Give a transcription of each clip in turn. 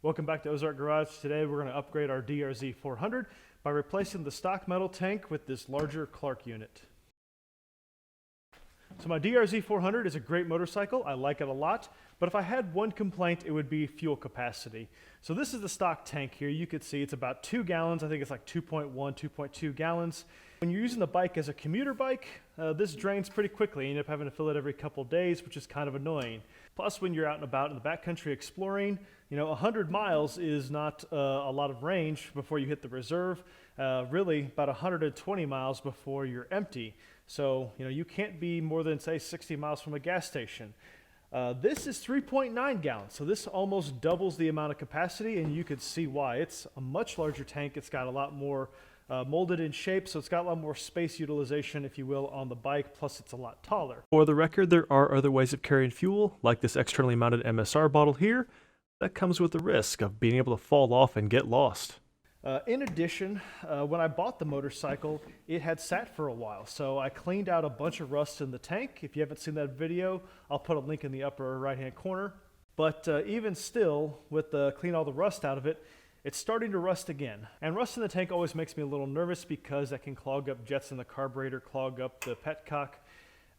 Welcome back to Ozark Garage. Today we're going to upgrade our DR-Z 400 by replacing the stock metal tank with this larger Clarke unit. So my DR-Z 400 is a great motorcycle. I like it a lot, but if I had one complaint, it would be fuel capacity. So this is the stock tank here. You could see it's about 2 gallons. I think it's like 2.1, 2.2 gallons. When you're using the bike as a commuter bike, this drains pretty quickly. You end up having to fill it every couple days, which is kind of annoying. Plus, when you're out and about in the backcountry exploring, 100 miles is not a lot of range before you hit the reserve. Really, about 120 miles before you're empty. So, you can't be more than, say, 60 miles from a gas station. This is 3.9 gallons, so this almost doubles the amount of capacity, and you could see why. It's a much larger tank. It's got a lot more molded in shape, so it's got a lot more space utilization, if you will, on the bike, plus it's a lot taller. For the record, there are other ways of carrying fuel, like this externally mounted MSR bottle here, that comes with the risk of being able to fall off and get lost. In addition, when I bought the motorcycle, it had sat for a while, so I cleaned out a bunch of rust in the tank. If you haven't seen that video, I'll put a link in the upper right-hand corner. But even still, with clean all the rust out of it, it's starting to rust again. And rust in the tank always makes me a little nervous because that can clog up jets in the carburetor, clog up the Petcock.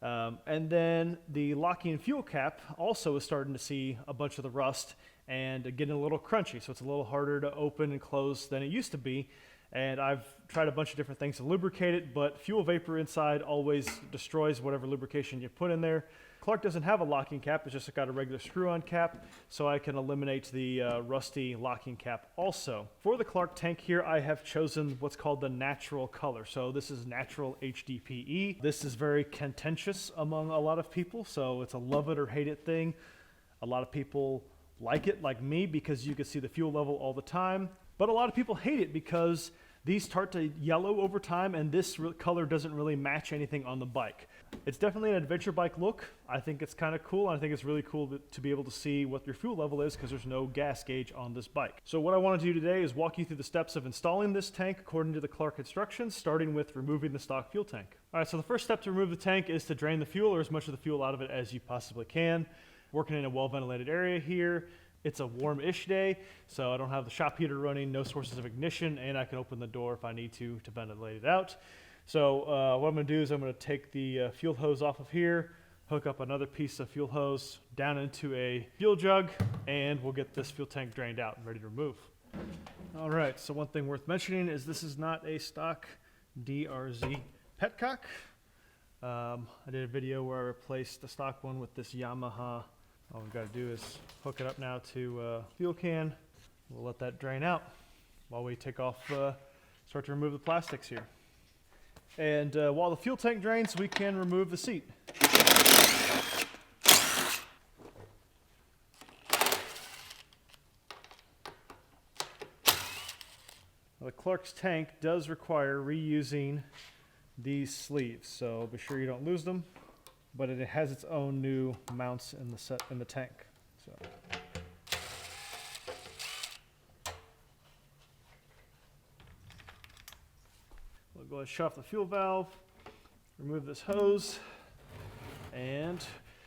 And then the locking fuel cap also is starting to see a bunch of the rust and getting a little crunchy, so it's a little harder to open and close than it used to be. And I've tried a bunch of different things to lubricate it, but fuel vapor inside always destroys whatever lubrication you put in there. Clarke doesn't have a locking cap, it's just got a regular screw-on cap, so I can eliminate the rusty locking cap also. For the Clarke tank here, I have chosen what's called the natural color. So this is natural HDPE. This is very contentious among a lot of people, so it's a love it or hate it thing. A lot of people like it, like me, because you can see the fuel level all the time, but a lot of people hate it because these start to yellow over time and this color doesn't really match anything on the bike. It's definitely an adventure bike look. I think it's kind of cool, and I think it's really cool to be able to see what your fuel level is because there's no gas gauge on this bike. So what I want to do today is walk you through the steps of installing this tank according to the Clarke instructions, starting with removing the stock fuel tank. All right, so the first step to remove the tank is to drain the fuel, or as much of the fuel out of it as you possibly can. Working in a well-ventilated area here. It's a warm-ish day, so I don't have the shop heater running, no sources of ignition, and I can open the door if I need to ventilate it out. So what I'm going to do is I'm going to take the fuel hose off of here, hook up another piece of fuel hose down into a fuel jug, and we'll get this fuel tank drained out and ready to remove. All right, so one thing worth mentioning is this is not a stock DR-Z Petcock. I did a video where I replaced the stock one with this Yamaha. All we've got to do is hook it up now to a fuel can. We'll let that drain out while we take off, start to remove the plastics here. And while the fuel tank drains, we can remove the seat. The Clarke's tank does require reusing these sleeves, so be sure you don't lose them. But it has its own new mounts in the tank. So. We'll go ahead and shut off the fuel valve, remove this hose, and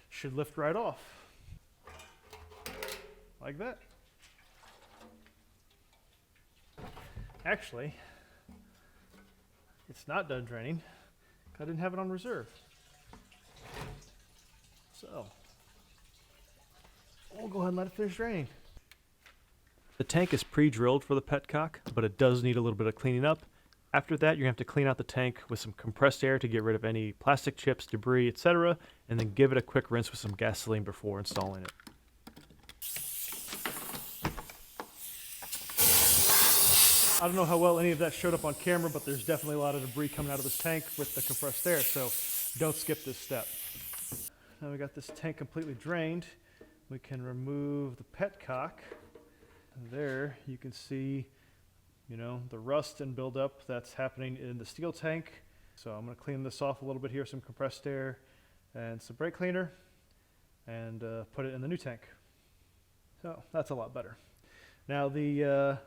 should lift right off. Like that. Actually, it's not done draining. I didn't have it on reserve. So, we'll go ahead and let it finish draining. The tank is pre-drilled for the Petcock, but it does need a little bit of cleaning up. After that, you're going to have to clean out the tank with some compressed air to get rid of any plastic chips, debris, etc., and then give it a quick rinse with some gasoline before installing it. I don't know how well any of that showed up on camera, but there's definitely a lot of debris coming out of this tank with the compressed air, so don't skip this step. Now we got this tank completely drained. We can remove the Petcock. There you can see, the rust and buildup that's happening in the steel tank. So I'm going to clean this off a little bit here, some compressed air and some brake cleaner, and put it in the new tank. So that's a lot better. Now the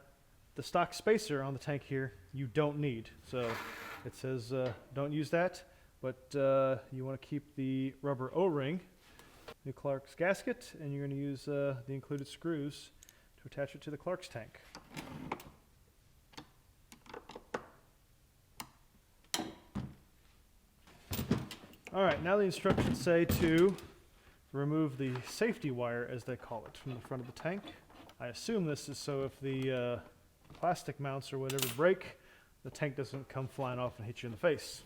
stock spacer on the tank here you don't need. So it says don't use that. But you want to keep the rubber O-ring, the Clarke's gasket, and you're going to use the included screws to attach it to the Clarke's tank. All right, now the instructions say to remove the safety wire, as they call it, from the front of the tank. I assume this is so if the plastic mounts or whatever break, the tank doesn't come flying off and hit you in the face.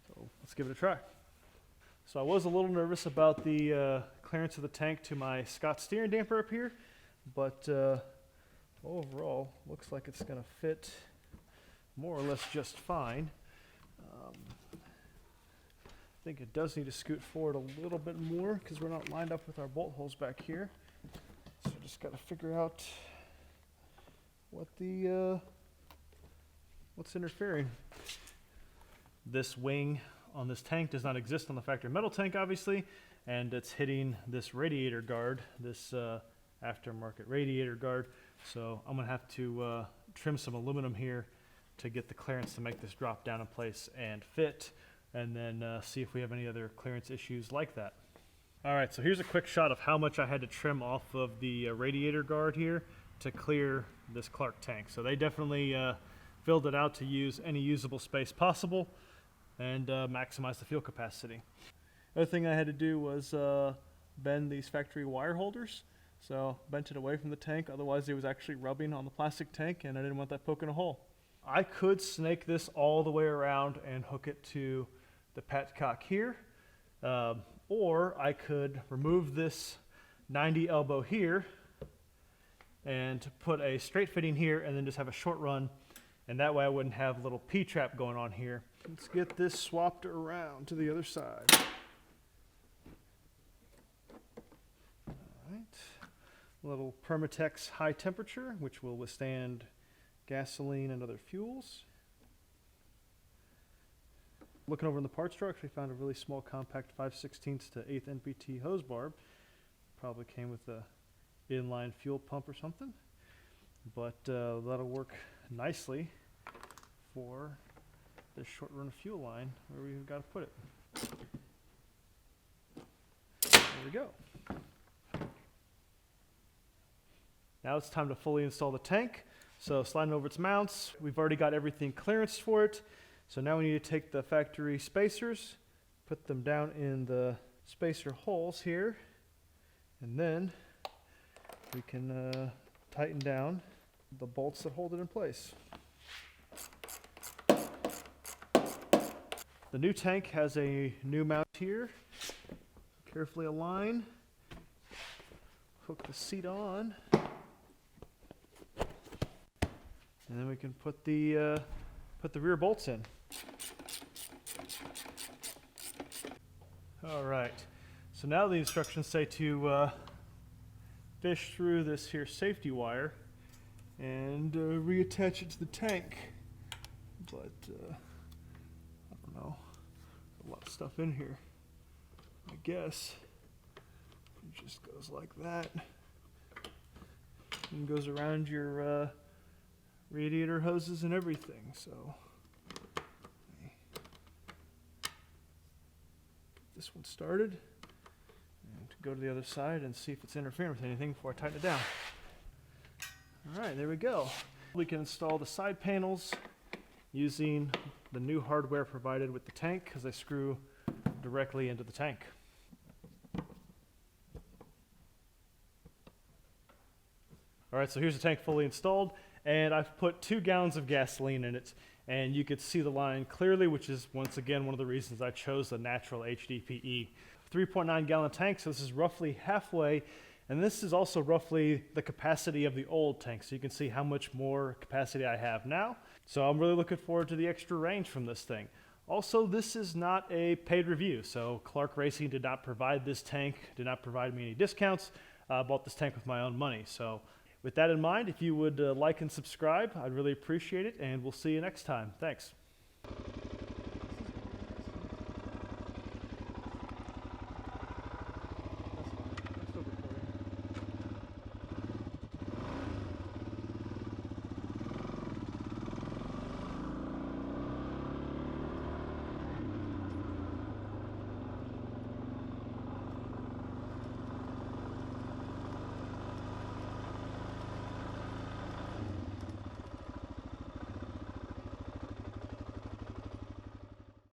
So let's give it a try. So I was a little nervous about the clearance of the tank to my Scott steering damper up here, but overall looks like it's going to fit more or less just fine. I think it does need to scoot forward a little bit more because we're not lined up with our bolt holes back here. So just got to figure out what what's interfering. This wing on this tank does not exist on the factory metal tank, obviously, and it's hitting this radiator guard, this aftermarket radiator guard. So I'm going to have to trim some aluminum here to get the clearance to make this drop down in place and fit, and then see if we have any other clearance issues like that. All right, so here's a quick shot of how much I had to trim off of the radiator guard here to clear this Clarke tank. So they definitely filled it out to use any usable space possible and maximize the fuel capacity. Other thing I had to do was bend these factory wire holders. So bent it away from the tank, otherwise it was actually rubbing on the plastic tank and I didn't want that poking a hole. I could snake this all the way around and hook it to the Petcock here, or I could remove this 90 elbow here and put a straight fitting here and then just have a short run, and that way I wouldn't have a little P-trap going on here. Let's get this swapped around to the other side. All right, little Permatex high temperature, which will withstand gasoline and other fuels. Looking over in the parts drawer, actually found a really small compact 5/16 to 1/8 NPT hose barb. Probably came with a inline fuel pump or something, but that'll work nicely for this short run of fuel line where we've got to put it. There we go. Now it's time to fully install the tank. So sliding over its mounts, we've already got everything clearanced for it. So now we need to take the factory spacers, put them down in the spacer holes here, and then we can tighten down the bolts that hold it in place. The new tank has a new mount here. Carefully align, hook the seat on, and then we can put the rear bolts in. All right, so now the instructions say to fish through this here safety wire and reattach it to the tank. But I don't know, a lot of stuff in here. I guess it just goes like that and goes around your radiator hoses and everything. So this one started, and to go to the other side and see if it's interfering with anything before I tighten it down. All right, there we go. We can install the side panels using the new hardware provided with the tank because they screw directly into the tank. All right, so here's the tank fully installed, and I've put 2 gallons of gasoline in it, and you could see the line clearly, which is once again one of the reasons I chose the natural HDPE. 3.9 gallon tank, so this is roughly halfway, and this is also roughly the capacity of the old tank, so you can see how much more capacity I have now. So I'm really looking forward to the extra range from this thing. Also, this is not a paid review, so Clarke Racing did not provide this tank, did not provide me any discounts. I bought this tank with my own money. So with that in mind, if you would like and subscribe, I'd really appreciate it, and we'll see you next time. Thanks.